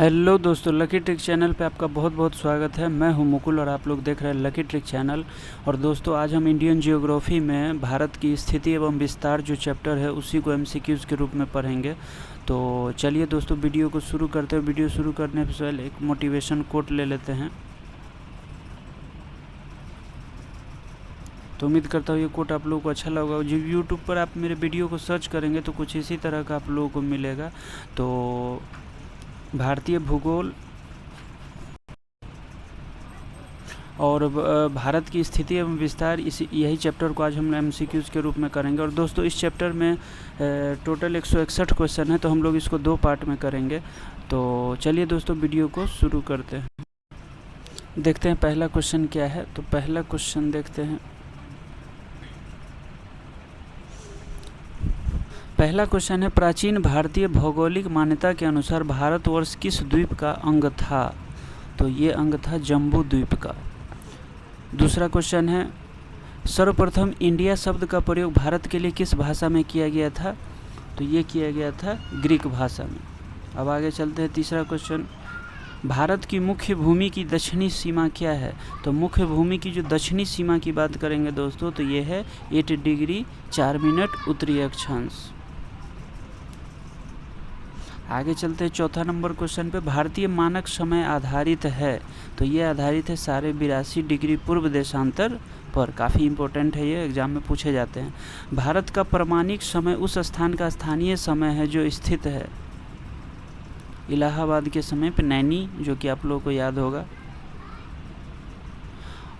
Hello दोस्तों, lucky trick channel पे आपका बहुत बहुत स्वागत है। मैं हूं मुकुल और आप लोग देख रहे हैं लकी ट्रिक चैनल। और दोस्तों, आज हम इंडियन जियोग्राफी में भारत की स्थिति एवं विस्तार जो चैप्टर है उसी को एमसीक्यूज़ के रूप में पढ़ेंगे। तो चलिए दोस्तों, वीडियो को शुरू करते हैं। वीडियो शुरू करने से पहले एक मोटिवेशन कोट ले लेते हैं। तो उम्मीद करता हूँ ये कोट आप लोगों को अच्छा लगा होगा। जब यूट्यूब पर आप मेरे वीडियो को सर्च करेंगे तो कुछ इसी तरह का आप लोगों को मिलेगा। तो भारतीय भूगोल और भारत की स्थिति एवं विस्तार, यही चैप्टर को आज हम एमसीक्यूज़ के रूप में करेंगे। और दोस्तों, इस चैप्टर में टोटल 161 क्वेश्चन है, तो हम लोग इसको 2 पार्ट में करेंगे। तो चलिए दोस्तों, वीडियो को शुरू करते हैं। देखते हैं पहला क्वेश्चन क्या है। तो पहला क्वेश्चन देखते हैं। पहला क्वेश्चन है, प्राचीन भारतीय भौगोलिक मान्यता के अनुसार भारतवर्ष किस द्वीप का अंग था? तो ये अंग था जम्बू द्वीप का। दूसरा क्वेश्चन है, सर्वप्रथम इंडिया शब्द का प्रयोग भारत के लिए किस भाषा में किया गया था? तो ये किया गया था ग्रीक भाषा में। अब आगे चलते हैं। तीसरा क्वेश्चन, भारत की मुख्य भूमि की दक्षिणी सीमा क्या है? तो मुख्य भूमि की जो दक्षिणी सीमा की बात करेंगे दोस्तों, तो ये है 8 डिग्री 4 मिनट उत्तरी अक्षांश। आगे चलते हैं। चौथा नंबर क्वेश्चन पे, भारतीय मानक समय आधारित है? तो ये आधारित है 82.5 डिग्री पूर्व देशांतर पर। काफ़ी इंपॉर्टेंट है, ये एग्जाम में पूछे जाते हैं। भारत का प्रमाणिक समय उस स्थान का स्थानीय समय है जो स्थित है इलाहाबाद के समय पे, नैनी, जो कि आप लोगों को याद होगा।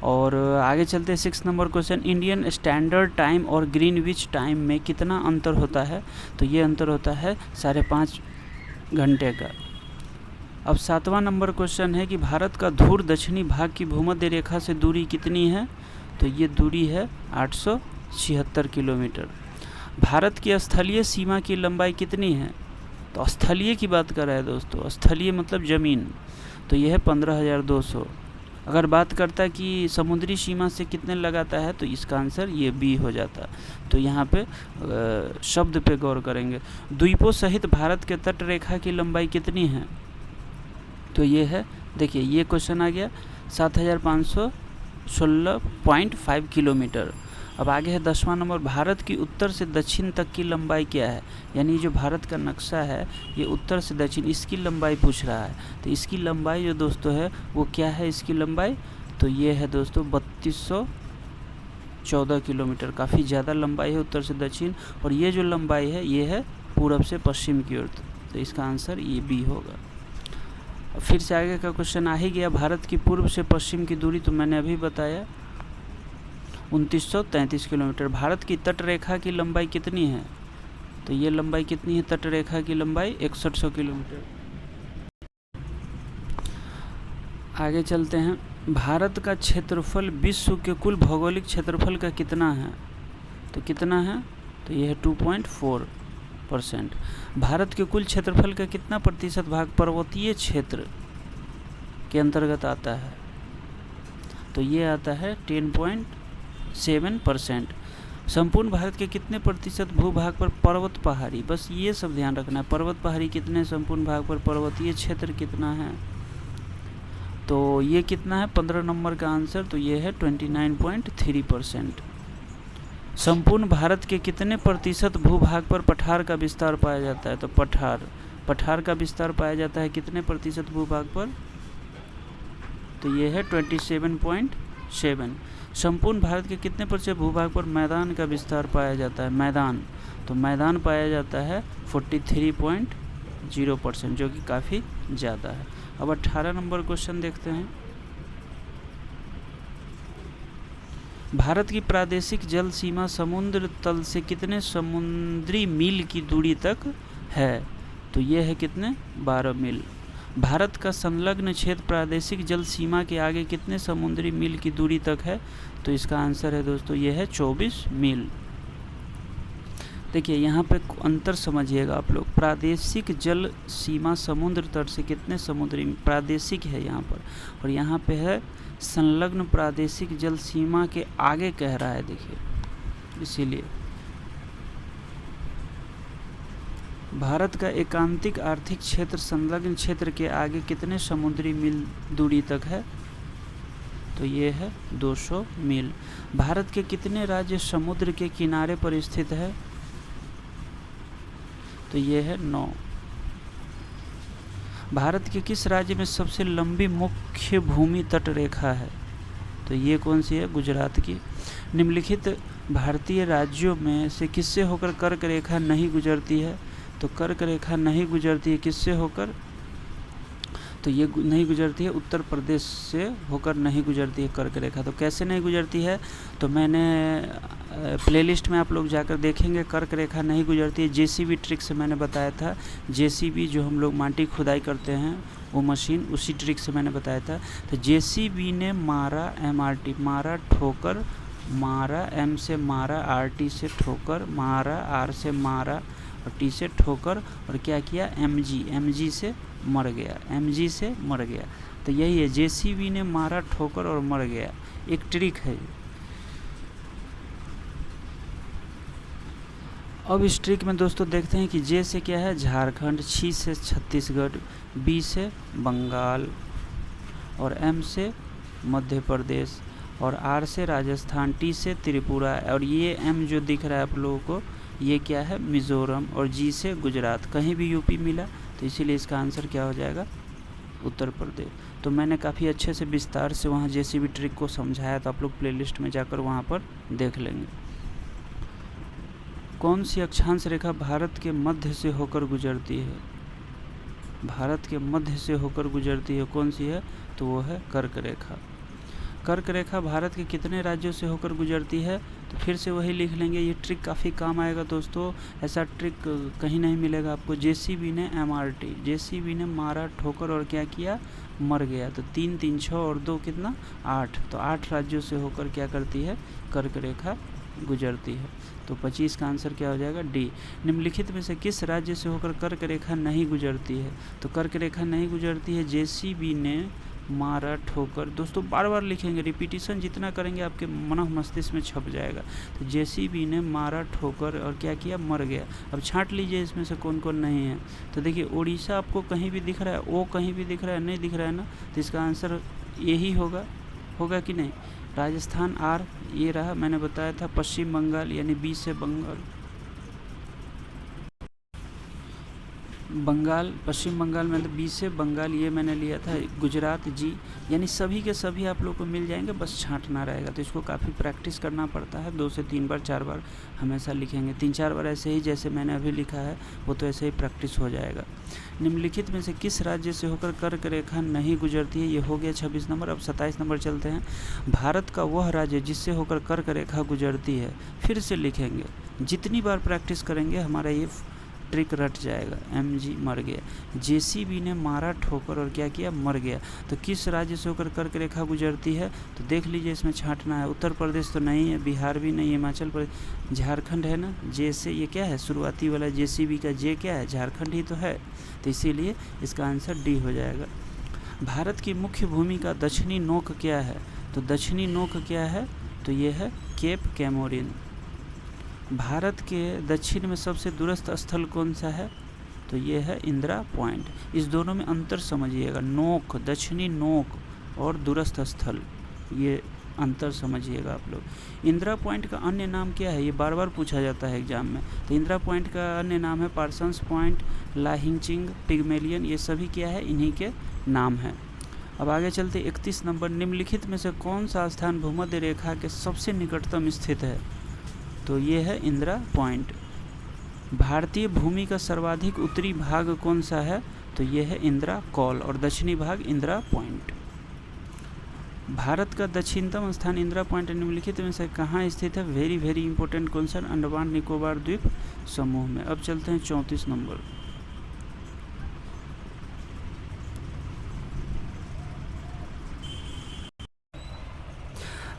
और आगे चलते हैं। 6 number question, Indian standard time और ग्रीनविच टाइम में कितना अंतर होता है? तो ये अंतर होता है 5.5 घंटे का। अब 7वां नंबर क्वेश्चन है कि भारत का धूर दक्षिणी भाग की भूमध्य रेखा से दूरी कितनी है? तो ये दूरी है 876 किलोमीटर। भारत की स्थलीय सीमा की लंबाई कितनी है? तो स्थलीय की बात कर रहा है दोस्तों, स्थलीय मतलब ज़मीन, तो यह है 15,200। अगर बात करता है कि समुद्री सीमा से कितने लगाता है, तो इसका आंसर ये बी हो जाता। तो यहाँ पे शब्द पे गौर करेंगे। द्वीपों सहित भारत के तट रेखा की लंबाई कितनी है? तो ये है, देखिए ये क्वेश्चन आ गया 7,516.5 किलोमीटर। अब आगे है 10वां नंबर, भारत की उत्तर से दक्षिण तक की लंबाई क्या है? यानी जो भारत का नक्शा है, ये उत्तर से दक्षिण, इसकी लंबाई पूछ रहा है। तो इसकी लंबाई जो दोस्तों है वो क्या है? इसकी लंबाई तो ये है दोस्तों 3214 किलोमीटर। काफ़ी ज़्यादा लंबाई है उत्तर से दक्षिण। और ये जो लंबाई है ये है पूरब से पश्चिम की ओर। तो इसका आंसर ये बी होगा। फिर से आगे का क्वेश्चन आ ही गया। भारत की पूर्व से पश्चिम की दूरी तो मैंने अभी बताया 2933 किलोमीटर। भारत की तट रेखा की लंबाई कितनी है? तो ये लंबाई कितनी है? तट रेखा की लंबाई 6100 किलोमीटर। आगे चलते हैं। भारत का क्षेत्रफल विश्व के कुल भौगोलिक क्षेत्रफल का कितना है? तो कितना है? तो यह है 2.4%। भारत के कुल क्षेत्रफल का कितना प्रतिशत भाग पर्वतीय क्षेत्र के अंतर्गत आता है? तो ये आता है 10.7%। संपूर्ण भारत के कितने प्रतिशत भूभाग पर पर्वत पहाड़ी? बस ये सब ध्यान रखना है। पर्वत पहाड़ी कितने संपूर्ण भाग पर, पर्वतीय क्षेत्र कितना है? तो ये कितना है 15 नंबर का आंसर? तो ये है 29.3%। संपूर्ण भारत के कितने प्रतिशत भूभाग पर पठार का विस्तार पाया जाता है? तो पठार का विस्तार पाया जाता है कितने प्रतिशत भूभाग पर? तो ये है 27.7। संपूर्ण भारत के कितने प्रतिशत भूभाग पर मैदान का विस्तार पाया जाता है? तो मैदान पाया जाता है 43.0%, जो कि काफ़ी ज़्यादा है। अब 18 नंबर क्वेश्चन देखते हैं। भारत की प्रादेशिक जल सीमा समुद्र तल से कितने समुद्री मील की दूरी तक है? तो ये है कितने? 12 मील। भारत का संलग्न क्षेत्र प्रादेशिक जल सीमा के आगे कितने समुद्री मील की दूरी तक है? तो इसका आंसर है दोस्तों ये है 24 मील। देखिए यहाँ पे अंतर समझिएगा आप लोग। प्रादेशिक जल सीमा समुद्र तट से कितने समुद्री, प्रादेशिक है यहाँ पर, और यहाँ पे है संलग्न प्रादेशिक जल सीमा के आगे कह रहा है, देखिए इसीलिए। भारत का एकांतिक आर्थिक क्षेत्र संलग्न क्षेत्र के आगे कितने समुद्री मील दूरी तक है? तो ये है 200 मील। भारत के कितने राज्य समुद्र के किनारे पर स्थित है? तो ये है 9। भारत के किस राज्य में सबसे लंबी मुख्य भूमि तट रेखा है? तो ये कौन सी है? गुजरात की। निम्नलिखित भारतीय राज्यों में से किससे होकर कर्क रेखा नहीं गुजरती है? तो कर्क रेखा नहीं गुजरती है किससे होकर? तो ये नहीं गुजरती है, उत्तर प्रदेश से होकर नहीं गुजरती है कर्क रेखा। तो कैसे नहीं गुजरती है? तो मैंने प्लेलिस्ट में आप लोग जाकर देखेंगे, कर्क रेखा नहीं गुजरती है। जेसीबी ट्रिक से मैंने बताया था, जेसीबी जो हम लोग माटी खुदाई करते हैं वो मशीन, उसी ट्रिक से मैंने बताया था। तो जेसीबी ने मारा एमआरटी, मारा ठोकर, मारा एम से मारा, आरटी से ठोकर, मारा आर से मारा और टी से ठोकर, और क्या किया? एमजी, एमजी से मर गया, एमजी से मर गया। तो यही है, जेसीबी ने मारा ठोकर और मर गया, एक ट्रिक है। अब इस ट्रिक में दोस्तों देखते हैं कि जे से क्या है? झारखंड, छी से छत्तीसगढ़, बी से बंगाल और एम से मध्य प्रदेश और आर से राजस्थान, टी से त्रिपुरा और ये एम जो दिख रहा है आप लोगों को ये क्या है? मिज़ोरम और जी से गुजरात। कहीं भी यूपी मिला तो इसीलिए इसका आंसर क्या हो जाएगा? उत्तर प्रदेश। तो मैंने काफ़ी अच्छे से विस्तार से वहाँ जेसीबी ट्रिक को समझाया, तो आप लोग प्लेलिस्ट में जाकर वहाँ पर देख लेंगे। कौन सी अक्षांश रेखा भारत के मध्य से होकर गुजरती है? भारत के मध्य से होकर गुजरती है, कौन सी है? तो वो है कर्क रेखा। कर्क रेखा भारत के कितने राज्यों से होकर गुजरती है? तो फिर से वही लिख लेंगे। ये ट्रिक काफ़ी काम आएगा दोस्तों, ऐसा ट्रिक कहीं नहीं मिलेगा आपको। जेसीबी ने एमआरटी, जेसीबी ने मारा ठोकर और क्या किया? मर गया। तो 3 3 6 और 2 कितना? 8। तो 8 राज्यों से होकर क्या करती है? कर्क रेखा गुजरती है। तो 25 का आंसर क्या हो जाएगा? डी। निम्नलिखित में से किस राज्य से होकर कर्क रेखा नहीं गुजरती है? तो कर्क रेखा नहीं गुजरती है, जेसीबी ने मारा ठोकर। दोस्तों बार बार लिखेंगे, रिपीटिशन जितना करेंगे आपके मन मस्तिष्क में छप जाएगा। तो जेसीबी ने मारा ठोकर और क्या किया? मर गया। अब छांट लीजिए इसमें से कौन कौन नहीं है। तो देखिए उड़ीसा आपको कहीं भी दिख रहा है, ओ कहीं भी दिख रहा है, नहीं दिख रहा है ना, तो इसका आंसर यही होगा, होगा कि नहीं? राजस्थान आर ये रहा, मैंने बताया था। पश्चिम बंगाल यानी बी से बंगाल, बंगाल पश्चिम बंगाल में तो बी से बंगाल ये मैंने लिया था। गुजरात जी, यानी सभी के सभी आप लोग को मिल जाएंगे, बस छांटना रहेगा। तो इसको काफ़ी प्रैक्टिस करना पड़ता है, 2 से 3 बार 4 बार हमेशा लिखेंगे। 3-4 बार ऐसे ही जैसे मैंने अभी लिखा है वो तो ऐसे ही प्रैक्टिस हो जाएगा। निम्नलिखित में से किस राज्य से होकर कर्क रेखा नहीं गुजरती है? ये हो गया 26 नंबर। अब 27 नंबर चलते हैं। भारत का वह राज्य जिससे होकर कर्क रेखा गुजरती है। फिर से लिखेंगे, जितनी बार प्रैक्टिस करेंगे हमारा ये ट्रिक रट जाएगा। एमजी मर गया, जेसीबी ने मारा ठोकर और क्या किया? मर गया। तो किस राज्य से होकर कर्क रेखा गुजरती है? तो देख लीजिए इसमें छांटना है। उत्तर प्रदेश तो नहीं है, बिहार भी नहीं है, हिमाचल प्रदेश, झारखंड है ना। जे से ये क्या है? शुरुआती वाला जेसीबी का जे क्या है? झारखंड ही तो है, तो इसीलिए इसका आंसर डी हो जाएगा। भारत की मुख्य भूमि का दक्षिणी नोक क्या है? तो दक्षिणी नोक क्या है? तो ये है केप कैमोरिन। भारत के दक्षिण में सबसे दूरस्थ स्थल कौन सा है? तो ये है इंदिरा पॉइंट। इस दोनों में अंतर समझिएगा, नोक, दक्षिणी नोक और दूरस्थ स्थल, ये अंतर समझिएगा आप लोग। इंदिरा पॉइंट का अन्य नाम क्या है? ये बार बार पूछा जाता है एग्जाम में। तो इंदिरा पॉइंट का अन्य नाम है पार्सन्स पॉइंट, लाहिंगचिंग, पिग्मेलियन, ये सभी क्या है? इन्हीं के नाम हैं। अब आगे चलते 31 नंबर। निम्नलिखित में से कौन सा स्थान भूमध्य रेखा के सबसे निकटतम स्थित है? तो ये है इंदिरा पॉइंट। भारतीय भूमि का सर्वाधिक उत्तरी भाग कौन सा है? तो ये है इंदिरा कॉल और दक्षिणी भाग इंदिरा पॉइंट। भारत का दक्षिणतम स्थान इंदिरा पॉइंट निम्नलिखित में से कहाँ स्थित है? Very very important question, Andaman Nicobar द्वीप समूह में। अब चलते हैं 34 नंबर।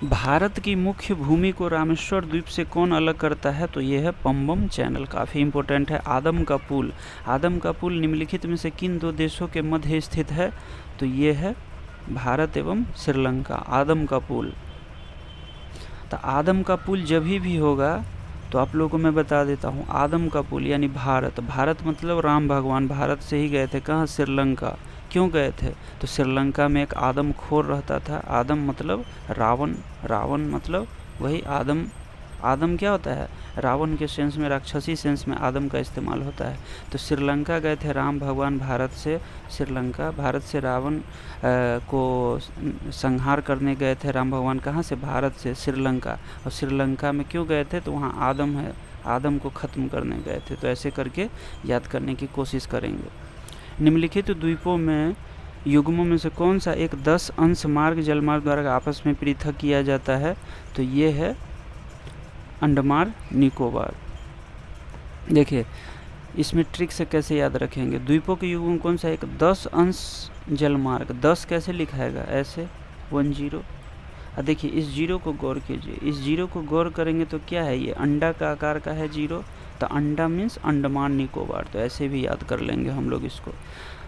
भारत की मुख्य भूमि को रामेश्वर द्वीप से कौन अलग करता है? तो ये है पंबम चैनल, काफ़ी इंपॉर्टेंट है। आदम का पुल, आदम का पुल निम्नलिखित में से किन 2 देशों के मध्य स्थित है? तो ये है भारत एवं श्रीलंका, आदम का पुल। तो आदम का पुल जब भी होगा तो आप लोगों को मैं बता देता हूँ, आदम का पुल यानी भारत, भारत मतलब राम भगवान भारत से ही गए थे, कहाँ, श्रीलंका। क्यों गए थे, तो श्रीलंका में एक आदम खोर रहता था। आदम मतलब रावण, रावण मतलब वही आदम। आदम क्या होता है, रावण के सेंस में, राक्षसी सेंस में आदम का इस्तेमाल होता है। तो श्रीलंका गए थे राम भगवान भारत से श्रीलंका, भारत से रावण को संहार करने गए थे राम भगवान, कहाँ से, भारत से श्रीलंका। और श्रीलंका में क्यों गए थे, तो वहाँ आदम है, आदम को ख़त्म करने गए थे। तो ऐसे करके याद करने की कोशिश करेंगे। निम्नलिखित द्वीपों में युग्मों में से कौन सा एक 10 अंश मार्ग जलमार्ग द्वारा आपस में पृथक किया जाता है, तो ये है अंडमान निकोबार। देखिए इसमें ट्रिक से कैसे याद रखेंगे, द्वीपों के युग्म कौन सा एक 10 अंश जलमार्ग, 10 कैसे लिखाएगा, ऐसे 10। और देखिए इस जीरो को गौर कीजिए, इस जीरो को गौर करेंगे तो क्या है, ये अंडा का आकार का है जीरो, तो अंडा मीन्स अंडमान निकोबार। तो ऐसे भी याद कर लेंगे हम लोग इसको।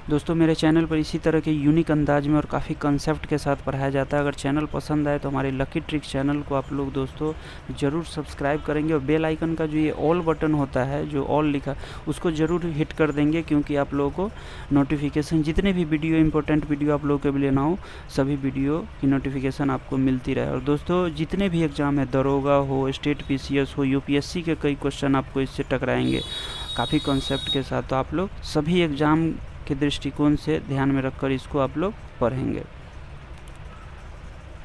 दोस्तों मेरे चैनल पर इसी तरह के यूनिक अंदाज में और काफ़ी कंसेप्ट के साथ पढ़ाया जाता है। अगर चैनल पसंद आए तो हमारे लकी ट्रिक चैनल को आप लोग दोस्तों ज़रूर सब्सक्राइब करेंगे, और बेल आइकन का जो ये ऑल बटन होता है, जो ऑल लिखा, उसको ज़रूर हिट कर देंगे, क्योंकि आप लोगों को नोटिफिकेशन, जितने भी वीडियो इंपॉर्टेंट वीडियो आप लोगों के लिए ना हो, सभी वीडियो की नोटिफिकेशन आपको मिलती रहे। और दोस्तों जितने भी एग्ज़ाम है, दरोगा हो, स्टेट PCS हो, UPSC के कई क्वेश्चन आपको इससे टकराएंगे काफ़ी कॉन्सेप्ट के साथ। तो आप लोग सभी एग्ज़ाम के दृष्टिकोण से ध्यान में रखकर इसको आप लोग पढ़ेंगे।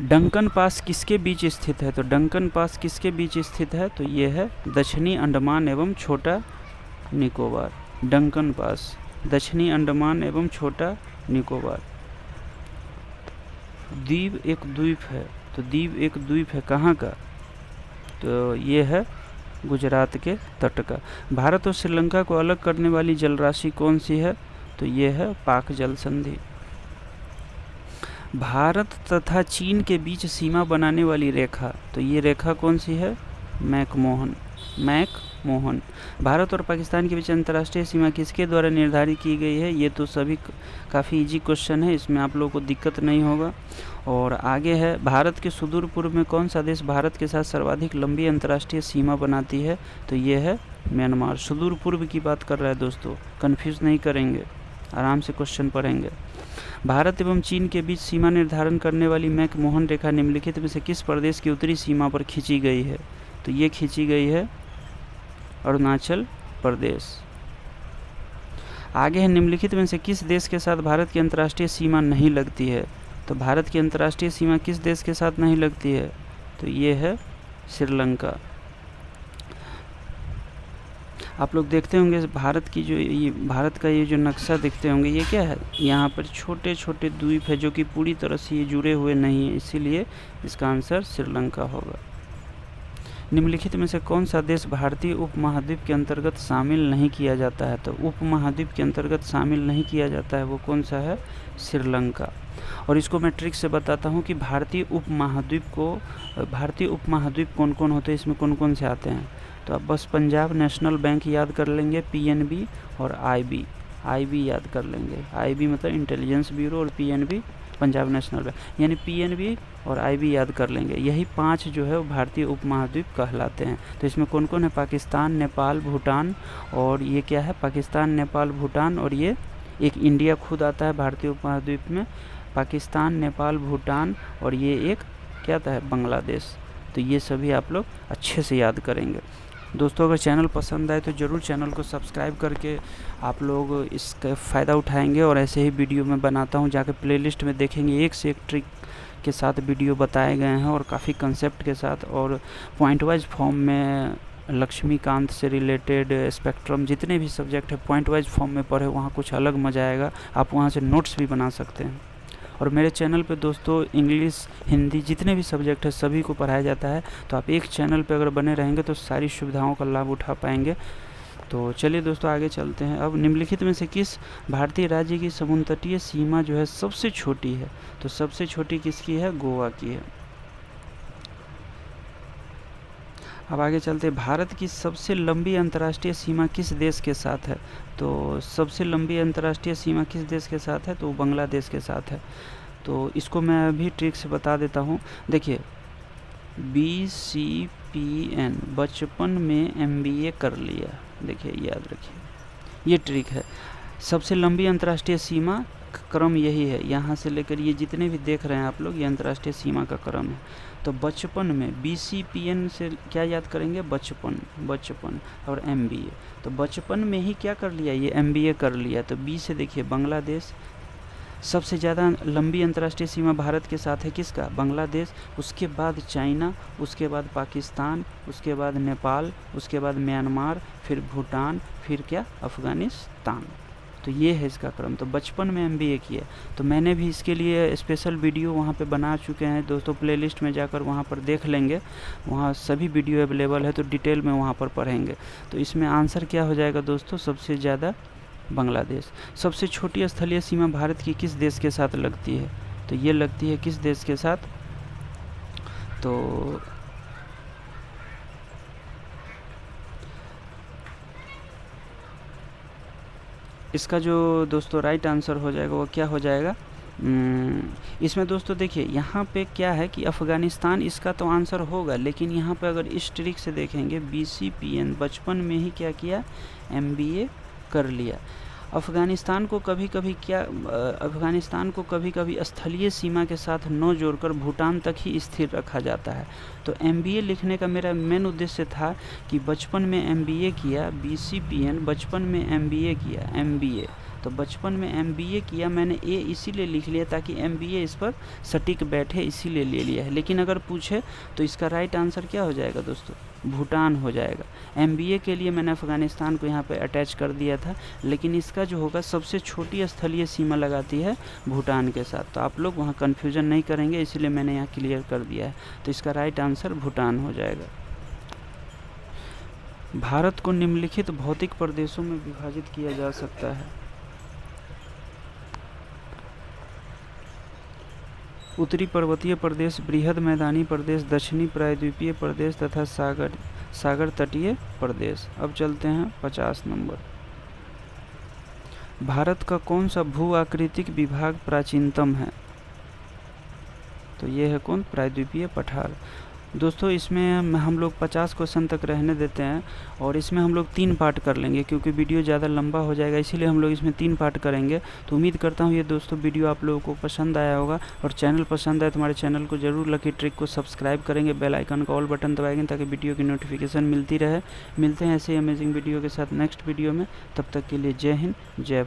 डंकन पास किसके बीच स्थित है, तो डंकन पास किसके बीच स्थित है, तो ये है दक्षिणी अंडमान एवं छोटा निकोबार। डंकन पास दक्षिणी अंडमान एवं छोटा निकोबार। द्वीप एक द्वीप है, तो द्वीप एक द्वीप है कहाँ का, तो ये है गुजरात के तट का। भारत और श्रीलंका को अलग करने वाली जलराशि कौन सी है, तो ये है पाक जल संधि। भारत तथा चीन के बीच सीमा बनाने वाली रेखा, तो ये रेखा कौन सी है, मैकमोहन, मैकमोहन। भारत और पाकिस्तान के बीच अंतर्राष्ट्रीय सीमा किसके द्वारा निर्धारित की गई है, ये तो सभी काफ़ी इजी क्वेश्चन है, इसमें आप लोगों को दिक्कत नहीं होगा। और आगे है, भारत के सुदूर पूर्व में कौन सा देश भारत के साथ सर्वाधिक लंबी अंतर्राष्ट्रीय सीमा बनाती है, तो ये है म्यांमार। सुदूर पूर्व की बात कर रहा है दोस्तों, कन्फ्यूज़ नहीं करेंगे, आराम से क्वेश्चन पढ़ेंगे। भारत एवं चीन के बीच सीमा निर्धारण करने वाली मैकमोहन रेखा निम्नलिखित में से किस प्रदेश की उत्तरी सीमा पर खींची गई है, तो ये खींची गई है अरुणाचल प्रदेश। आगे है, निम्नलिखित में से किस देश के साथ भारत की अंतर्राष्ट्रीय सीमा नहीं लगती है, तो भारत की अंतर्राष्ट्रीय सीमा किस देश के साथ नहीं लगती है, तो ये है श्रीलंका। आप लोग देखते होंगे भारत की जो ये भारत का ये जो नक्शा देखते होंगे, ये क्या है, यहाँ पर छोटे छोटे द्वीप है जो कि पूरी तरह से ये जुड़े हुए नहीं है, इसीलिए इसका आंसर श्रीलंका होगा। निम्नलिखित में से कौन सा देश भारतीय उपमहाद्वीप के अंतर्गत शामिल नहीं किया जाता है, तो उपमहाद्वीप के अंतर्गत शामिल नहीं किया जाता है वो कौन सा है, श्रीलंका। और इसको मैं ट्रिक से बताता हूँ कि भारतीय उपमहाद्वीप कौन कौन होते हैं, इसमें कौन कौन से आते हैं, तो आप बस पंजाब नेशनल बैंक याद कर लेंगे, PNB और IB याद कर लेंगे। IB मतलब इंटेलिजेंस ब्यूरो और PNB पंजाब नेशनल बैंक, यानी PNB और IB याद कर लेंगे। यही 5 जो है वो भारतीय उपमहाद्वीप कहलाते हैं। तो इसमें कौन कौन है, पाकिस्तान, नेपाल, भूटान, और ये क्या है, पाकिस्तान, नेपाल, भूटान, और ये एक इंडिया खुद आता है भारतीय उपमहाद्वीप में, पाकिस्तान, नेपाल, भूटान, और ये एक क्या आता है, बांग्लादेश। तो ये सभी आप लोग अच्छे से याद करेंगे। दोस्तों अगर चैनल पसंद आए तो ज़रूर चैनल को सब्सक्राइब करके आप लोग इसका फ़ायदा उठाएंगे, और ऐसे ही वीडियो मैं बनाता हूँ, जाके प्लेलिस्ट में देखेंगे, एक से एक ट्रिक के साथ वीडियो बताए गए हैं और काफ़ी कंसेप्ट के साथ, और पॉइंट वाइज फॉर्म में लक्ष्मीकांत से रिलेटेड स्पेक्ट्रम जितने भी सब्जेक्ट है पॉइंट वाइज फॉर्म में पढ़े, वहाँ कुछ अलग मज़ा आएगा, आप वहाँ से नोट्स भी बना सकते हैं। और मेरे चैनल पे दोस्तों इंग्लिश, हिंदी जितने भी सब्जेक्ट है सभी को पढ़ाया जाता है, तो आप एक चैनल पे अगर बने रहेंगे तो सारी सुविधाओं का लाभ उठा पाएंगे। तो चलिए दोस्तों आगे चलते हैं। अब निम्नलिखित में से किस भारतीय राज्य की समुद्र तटीय सीमा जो है सबसे छोटी है, तो सबसे छोटी किसकी है, गोवा की है। अब आगे चलते हैं, भारत की सबसे लंबी अंतर्राष्ट्रीय सीमा किस देश के साथ है, तो सबसे लंबी अंतर्राष्ट्रीय सीमा किस देश के साथ है, तो बांग्लादेश के साथ है। तो इसको मैं अभी ट्रिक से बता देता हूँ। देखिए BCPN बचपन में MBA कर लिया। देखिए याद रखिए, ये ट्रिक है। सबसे लंबी अंतर्राष्ट्रीय सीमा क्रम यही है, यहाँ से लेकर ये जितने भी देख रहे हैं आप लोग, ये अंतर्राष्ट्रीय सीमा का क्रम है। तो बचपन में BCPN से क्या याद करेंगे, बचपन और MBA। तो बचपन में ही क्या कर लिया, ये MBA कर लिया। तो बी से देखिए बांग्लादेश, सबसे ज़्यादा लंबी अंतर्राष्ट्रीय सीमा भारत के साथ है किसका, बांग्लादेश, उसके बाद चाइना, उसके बाद पाकिस्तान, उसके बाद नेपाल, उसके बाद म्यांमार, फिर भूटान, फिर क्या, अफ़गानिस्तान। तो ये है इसका क्रम। तो बचपन में MBA किया। तो मैंने भी इसके लिए स्पेशल वीडियो वहाँ पे बना चुके हैं दोस्तों, प्लेलिस्ट में जाकर वहाँ पर देख लेंगे, वहाँ सभी वीडियो अवेलेबल है, तो डिटेल में वहाँ पर पढ़ेंगे। तो इसमें आंसर क्या हो जाएगा दोस्तों, सबसे ज़्यादा बांग्लादेश। सबसे छोटी स्थलीय सीमा भारत की किस देश के साथ लगती है, तो ये लगती है किस देश के साथ, तो इसका जो दोस्तों राइट आंसर हो जाएगा वो क्या हो जाएगा, इसमें दोस्तों देखिए यहाँ पे क्या है कि अफ़गानिस्तान इसका तो आंसर होगा, लेकिन यहाँ पे अगर इस ट्रिक से देखेंगे BCPN बचपन में ही क्या किया, MBA कर लिया। अफ़गानिस्तान को कभी कभी स्थलीय सीमा के साथ न जोड़कर भूटान तक ही स्थिर रखा जाता है। तो MBA लिखने का मेरा मेन उद्देश्य था कि बचपन में MBA किया, BCPN बचपन में MBA किया, MBA तो बचपन में MBA किया, मैंने A इसीलिए लिख लिया ताकि MBA इस पर सटीक बैठे, इसीलिए ले लिया है। लेकिन अगर पूछे तो इसका राइट आंसर क्या हो जाएगा दोस्तों, भूटान हो जाएगा। MBA के लिए मैंने अफ़गानिस्तान को यहाँ पे अटैच कर दिया था, लेकिन इसका जो होगा सबसे छोटी स्थलीय सीमा लगाती है भूटान के साथ। तो आप लोग वहाँ कन्फ्यूज़न नहीं करेंगे, इसीलिए मैंने यहाँ क्लियर कर दिया है। तो इसका राइट आंसर भूटान हो जाएगा। भारत को निम्नलिखित भौतिक प्रदेशों में विभाजित किया जा सकता है। उत्तरी पर्वतीय प्रदेश, बृहद मैदानी प्रदेश, दक्षिणी प्रायद्वीपीय प्रदेश तथा सागर तटीय प्रदेश। अब चलते हैं 50 नंबर। भारत का कौन सा भू आकृतिक विभाग प्राचीनतम है, तो ये है कौन, प्रायद्वीपीय पठार। दोस्तों इसमें हम लोग 50 क्वेश्चन तक रहने देते हैं और इसमें हम लोग 3 पार्ट कर लेंगे, क्योंकि वीडियो ज़्यादा लंबा हो जाएगा, इसीलिए हम लोग इसमें 3 पार्ट करेंगे। तो उम्मीद करता हूँ ये दोस्तों वीडियो आप लोगों को पसंद आया होगा, और चैनल पसंद आए तो हमारे चैनल को जरूर लकी ट्रिक को सब्सक्राइब करेंगे, बेल आइकन का ऑल बटन दबाएंगे ताकि वीडियो की नोटिफिकेशन मिलती रहे। मिलते हैं ऐसे अमेजिंग वीडियो के साथ नेक्स्ट वीडियो में, तब तक के लिए जय हिंद, जय भारत।